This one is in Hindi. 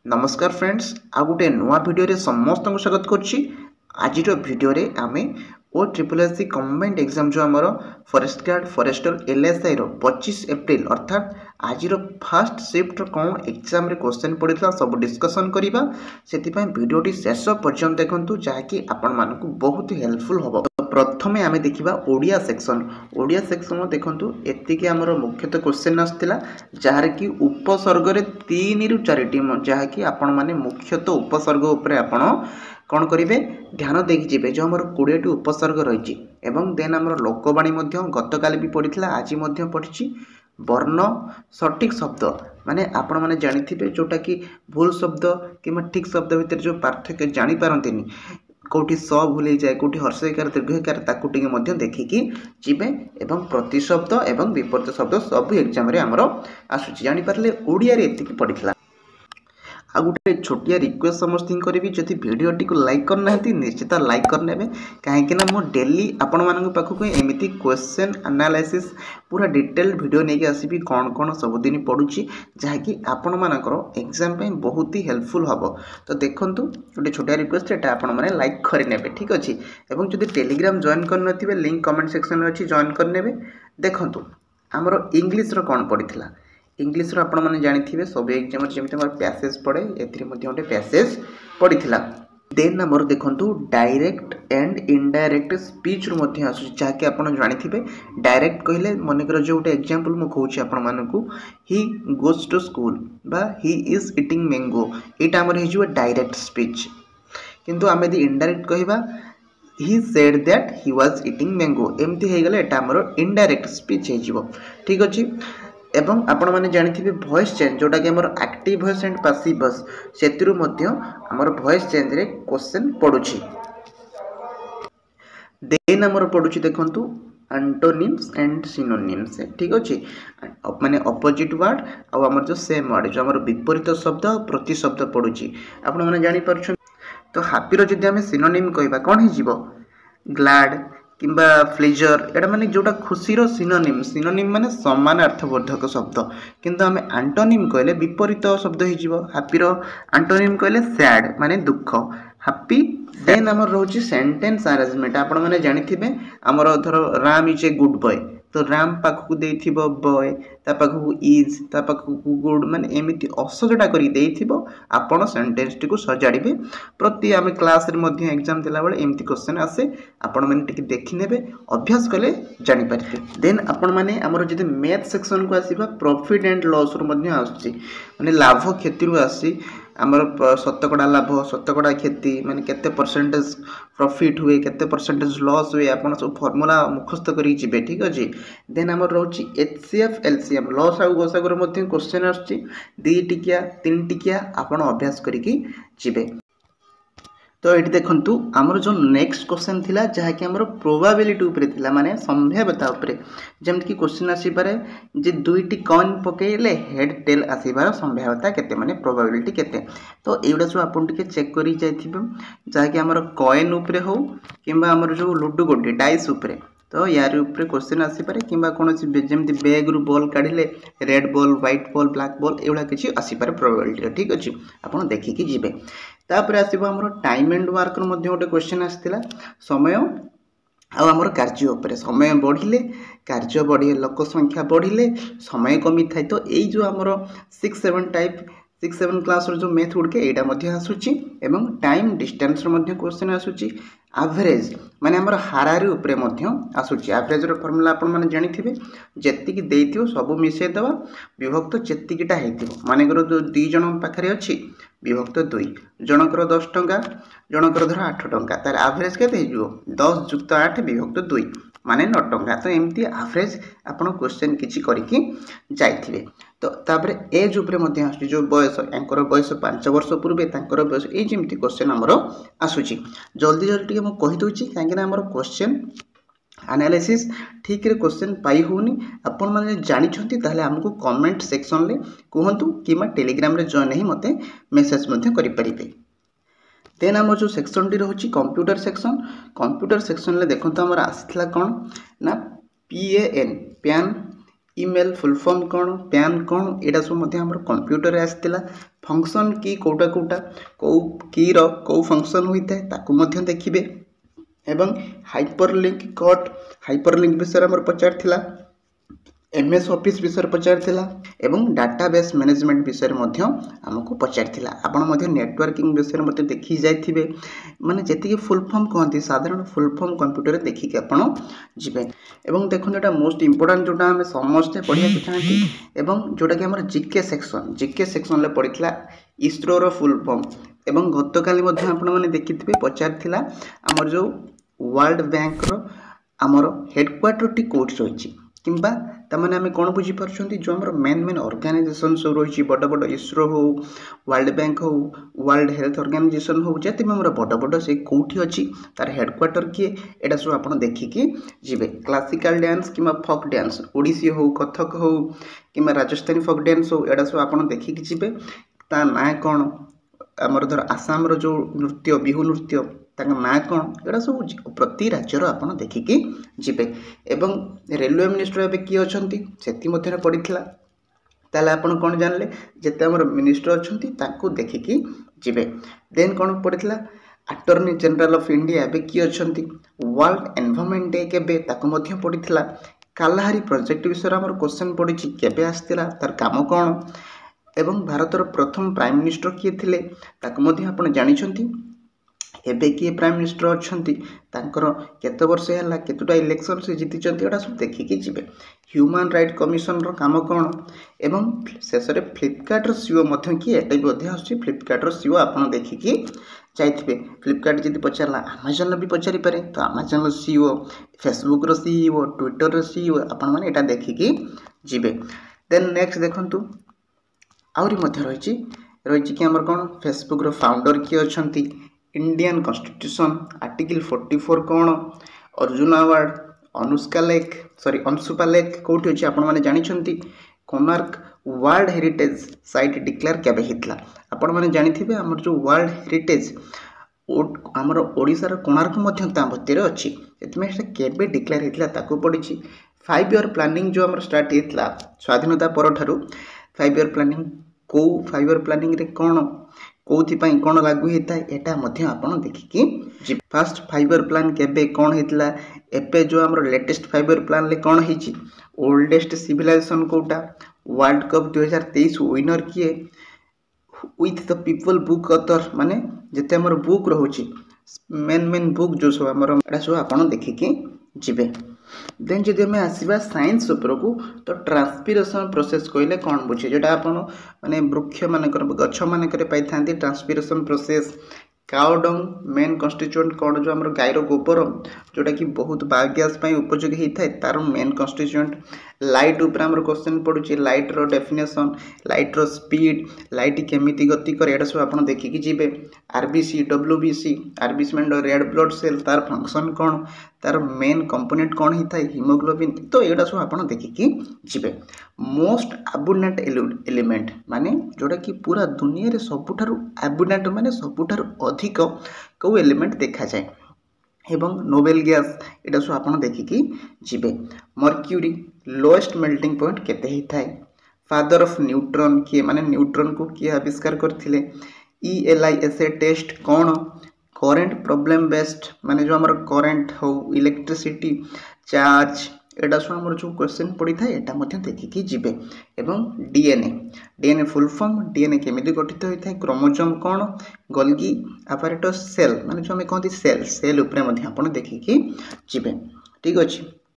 नमस्कार फ्रेंड्स आ गोटे नुआ भिडियो समस्त को स्वागत करुच्ची। आज भिडियो आम O triple S C combined exam जो आमर forest guard forester LSI 25 April अर्थात आज फास्ट शिफ्ट कौन एग्जाम रे क्वेश्चन पड़ता सब डिस्कसन करवा से भिडियोटी शेष पर्यंत देखूँ जहाँकि आपण मानक बहुत हेल्पफुल हम। प्रथमे आम देखा ओडिया सेक्शन देखूँ एतिकी आमर मुख्यतः क्वेश्चन आसाला जार कि उपसर्ग 3 ରୁ 4टी जहाँकि आपण माने मुख्यतः उपसर्ग उपरे आपण कौन करेंगे ध्यान देखी जी जो आम 20टी उपसर्ग रही देन आम लोकवाणी गतकाली भी पढ़ी आज पढ़ी वर्ण सठिक शब्द माने आपण माने जानिथिबे जोटा कि भूल शब्द कि ठीक शब्द भितर जो पार्थक्य जानी पारंतिनी कौटी स भूल जाए कौटी हर्षयकार दीर्घकार ताकू टिके देखिकी जीवे एवं प्रतिशब्द एवं विपरीत शब्द सब एग्जाम रे हमरो आसुची जानि पारले ओडिया रे एतिकी पढ़िला। आ गोटे छोटिया रिक्वेस्ट समस्त करी जदि भिडियोटी को लाइक करना निश्चित लाइक करने कहीं मो डेली आपण मान पाखक एमती क्वेश्चन एनालिसिस पूरा डिटेल वीडियो नहीं आसबि कौन कौन सबुदिन पढ़ुची जहाँकि आपण मानकर एग्जाम पे बहुत ही हेल्पफुल हम। तो देखूँ गोटे छोटिया रिक्वेस्ट एटा आपण माने लाइक करने ठीक अच्छे और जब टेलीग्राम जॉइन कर लिंक कमेंट सेक्शन में अच्छी जॉइन करने देखूँ आमर इंग्लीश कौन पड़ी इंग्लीश आपण मैंने जानी सब एग्जाम जमी पैसेज पड़े गोटे पैसेज पड़ी देन आमर देखूँ डायरेक्ट एंड इनडायरेक्ट स्पीच रू जहाँकि आप जानी डायरेक्ट कहले मनकर जो गोटे एग्जांपल मु कहूँ आपण मानक ही गोज टू स्कूल बा ही इज इटिंग मैंगो यहाँ आमर हो डायरेक्ट स्पीच किंतु आम यदि इनडायरेक्ट कहवा he said that he was eating mango एमती हो गले एटा आमर इनडायरेक्ट स्पीच हो ठीक अच्छे। एवं आपण माने जानिथिबे वॉइस चेंज जोटा कि हमर active voice and passive voice सेतिरु मध्य हमर वॉइस चेंज रे क्वेश्चन पडुची। देन हमर पडुची देखंतु एंटोनिम्स एंड सिनोनिम्स ठीक अछि माने ऑपोजिट वर्ड आ हमर जो सेम वर्ड जो हमर विपरीत शब्द प्रतिशब्द पडुची आपण माने जानि परछन। तो हैप्पी रो जदि हम सिनोनिम कहबा कोन हि जीवो ग्लैड किंबा फ्लेजर एटा माने जोटा खुशी रो सिनोनिम माने समान अर्थवर्धक शब्द किंतु आम एंटोनिम कहले विपरीत शब्द हो हैप्पी रो एंटोनिम कहले सैड माने दुख हैप्पी। देन आमर रोची सेंटेंस अरेंजमेंट आपण माने जानिथिबे आमर धर Ram is a good boy तो राम पाखकू देइथिबो बॉय ता पाखकू इज ता पाखकू गुड माने एमिति असजडा करी देइथिबो आपण सेंटेंस टी को सजाडिबे प्रति आमे क्लास रे मध्ये एग्जाम देला बेले एमिति क्वेश्चन आसे आपण माने टिके देखि नेबे अभ्यास कले जानि पारिबे। देन आपण माने हमर जदि मैथ सेक्शन को आसीबा प्रॉफिट एंड लॉस रो मध्ये आछि माने लाभ क्षति रो आसी आमर शतकड़ा लाभ शतकड़ा क्षति माने केते परसेंटेज प्रॉफिट हुए केते परसेंटेज लॉस हुए आपण सब फार्मूला मुखस्त करी जिबे ठीक अछि। देन आमर रहउची एचसीएफ एलसीएम लॉस आ गोसागर मध्ये क्वेश्चन आछि 2 टिकिया 3 टिकिया आपण अभ्यास करिकि जिबे। तो ये देखंतु आमर जो नेक्स्ट क्वेश्चन थिला जहाँकि आमर प्रोबाबिलिटी उपरे थिला माने संभाव्यता उपरे जेमति कि क्वेश्चन आसी पारे जे 2टी कॉइन पकेले हेड टेल आसीबार संभाव्यता केते माने प्रोबाबिलिटी केते। तो एउडा जो आपण टिके चेक करि जायथिबे जहाँकि आमर कॉइन उपरे हो किंबा आमर जो लुडो गोटी डाइस उपरे तो यार ऊपर क्वेश्चन आसी पारे किंबा कोनोसी जेमति बैग रु बॉल काढिले red ball white ball black ball एउडा किछि आसी पारे प्रोबाबिलिटी ठीक अछि आपण देखिकि जिबे। तापर आसीबो हमर टाइम एंड वर्क रो मध्ये गोटे क्वेश्चन आस्थिला समय आ हमर कार्य उपरे समय बढ़िले कार्य बढ़िले लोक संख्या बढ़िले समय कमी थाय तो एई जो हमर 6-7 टाइप 6-7 क्लास रो जो मेथ गुडके एटा मध्ये आसुची एवं टाइम डिस्टेंस रो मध्ये क्वेश्चन आसुची एवरेज माने हमर हारारी उपरे मध्ये आसुची एवरेज रो फार्मूला आपण माने जानिथिबे जेतिकी देइथियो सब मिसे दबा विभक्त जेतिकीटा हेतिबो माने करो जो 2 जण पाखरे अछि विभक्त 2 जनकर 10 टंका जनकर धर 8 टंका तार एवरेज केते हिजो 10 + 8 विभक्त 2 माने 9 टंका। तो एमती एवरेज आपण क्वेश्चन किछि करिकि जाइथिबे। तो तापरे एज उपरे मध्ये आसुची जो बयस एंकर बयस 5 वर्ष पूर्वे तांकर बयस ए जेमती क्वेश्चन हमरो आसुची जल्दी जल्दी मु कहि दोची काहेकि हमरो क्वेश्चन एनालिसिस ठीक रे क्वेश्चन पाई होनी आपण माने जानि छथि ताले हमको कमेंट सेक्शन ले कहंतु किमा टेलीग्राम रे जॉइन ही मते मेसेज मध्ये करि परिबे। देन हमर जो सेक्शन टी रहउची कंप्यूटर सेक्शन ले देखंतु हमर आसथला कोन ना PAN इमेल फुल फॉर्म कौन पैन कौन एटा सब मध्य हमर कंप्यूटर आस्तिला फंक्शन की कोटा कोटा को की रो को फंक्शन होइता ताकू मध्य देखिबे एवं हाइपरलिंक कट हाइपरलिंक विषय हमर पचार थिला एमएस ऑफिस विषय पचार थिला एवं डाटाबेस मैनेजमेंट विषय मध्य हमको पचार थिला आपण मध्य नेटवर्किंग विषय मध्य देखि जाइथिबे माने जेतिके फुल फॉर्म कहंती साधारण फुल फॉर्म कंप्यूटर देखि के आपण जिबे एवं देखन एटा मोस्ट इंपोर्टेंट जोटा हम समस्त पढिया चाहती एवं जोटा कि हमर जीके सेक्शन ले पडितला इसरो रो फुल फॉर्म एवं गतकाली मध्य आपण माने देखिथिबे पचार थिला हमर जो वर्ल्ड बैंक रो हमर हेडक्वार्टर टी कोड रहिछि किंबा तमाने हमें कौन बुझी पार्छंती जो हमर मेन ऑर्गेनाइजेशन सब रही बड़ बड़ इसरो हो वर्ल्ड बैंक हो वर्ल्ड हेल्थ ऑर्गेनाइजेशन हो जति हमर बड़ बड़ से कोठी अछि तार हेडक्वार्टर किए एटा सब आपण देखि के जिवे क्लासिकल डांस किंबा फोक डांस ओडिसी हो कथक हो किंबा राजस्थानी फोक डांस हो एटा सब आपण देखि के जिवे ता ना कौन हमर धर आसाम रो जो नृत्य बिहु नृत्य ताका ना कौन एटा सब प्रति राज्यर आपण देखिकी जिबे एवं रेलवे मिनिस्टर एबे की अछंती सेति मध्यरे पडितला ताले आपण कोन जानले जेते हमर मिनिस्टर अछंती ताकू देखिकी जिबे देन कोन पडितला अटॉर्नी जनरल ऑफ इंडिया एबे की अछंती वर्ल्ड एनवायरनमेंट डे केबे ताकू मध्य पडितला कालाहारी प्रोजेक्ट विषय हमर क्वेश्चन पडिछि केबे आस्तिला तार काम कोन एवं भारतर प्रथम प्राइम मिनिस्टर किए थिले ताकू मध्य आपण जानिछंती एबे किए प्राइम मिनिस्टर अछंती तांकर केते वर्ष हैला केतुटा इलेक्शन से जीतिचंती एटा सब देखिकी जिवे ह्यूमन राइट कमिशन रो काम कोन एवं शेष रे फ्लिपकार्ट रो सीईओ मध्य कि एटा भी आसी फ्लिपकार्ट रो सीईओ आपण देखिकी जाइथिबे फ्लिपकार्ट जदी पचारला अमेजन भी पचारि पारे तो अमेजन रो सीईओ फेसबुक रो सीईओ ट्विटर रो सीईओ आपण माने एटा देखिकी जिवे देन नेक्स्ट देखंतु आउरी मध्य रहिछि कि हमर कोन फेसबुक रो फाउंडर कि अछंती इंडियन कॉन्स्टिट्यूशन आर्टिकल 44 कौन अर्जुन अवार्ड अंशुपा लेक कोठी अछि आपण माने जानि छंती Konark world heritage site declare केबे हितला आपण माने जानिथिबे हमर जो वर्ल्ड हेरिटेज हमर ओडिसा रो कोणार्क मध्य ता भतिर अछि एतमे से केबे डिक्लेयर हितला ताको पडिछि 5 ईयर प्लानिंग जो हमर स्टार्ट हितला स्वाधीनता पर ठारू 5 ईयर प्लानिंग को 5 ईयर प्लानिंग रे कोन कोथि पई कोन लागू हेता एटा मध्य आपण देखिकी जी फर्स्ट 5 ईयर प्लान केबे कोन हेतला एपे जो हमर लेटेस्ट 5 ईयर प्लान ले कोन हिची ओल्डेस्ट सिविलाइजेशन कोटा वर्ल्ड कप 2023 विनर किए with the people book author माने जते हमर बुक रहउची मेन बुक जो सब हमर एटा सब आपण देखिकी जिबे देन जदि हमें आसीबा साइंस ऊपर को तो ट्रांसपिरेशन प्रोसेस कहले कोन बुझे जेटा आपण माने वृक्ष मानकर गछ मानकर पाई थांती transpiration process cow dung main constituent कोन जो हमर गायरो गोबर जोटा कि बहुत बायोगैस पई उपयोगी हेथाय तार मेन कन्स्टिट्यूएंट लाइट ऊपर हमर क्वेश्चन पडुची लाइट रो डेफिनेशन लाइट रो स्पीड लाइट केमिति गति करे एटा सब आपण देखि कि जिवे आरबीसी डब्ल्यूबीसी आरबीसी मेन रेड ब्लड सेल तार फंक्शन कोन तार मेन कंपोनेंट कोन हिथाय हीमोग्लोबिन तो एटा सब आपण देखि कि जिवे मोस्ट अबुंडेंट एलिमेंट माने जोटा कि पूरा दुनिया रे सबुठारु अबुंडेंट माने सबुठारु अधिक को एलिमेंट देखा जाए एवं नोबेल गैस एटा सब आपण देखिकी जिवे मर्क्यूरी लोएस्ट मेल्टिंग पॉइंट केते ही थाए फादर ऑफ न्यूट्रॉन किए माने न्यूट्रॉन को किए आविष्कार करथिले ELISA टेस्ट कोन करंट प्रॉब्लम बेस्ड माने जो हमर करंट हो इलेक्ट्रिसिटी चार्ज एटा सब हमर जो क्वेश्चन पड़ी था एटा मध्य देखिकी जिवे एवं डीएनए फुल फॉर्म डीएनए केमिति गठित होई थाए क्रोमोसोम कोन गोल्गी apparatus सेल माने जो हमें कहती सेल ऊपर मध्य आपण देखिकी जिवे ठीक अछि।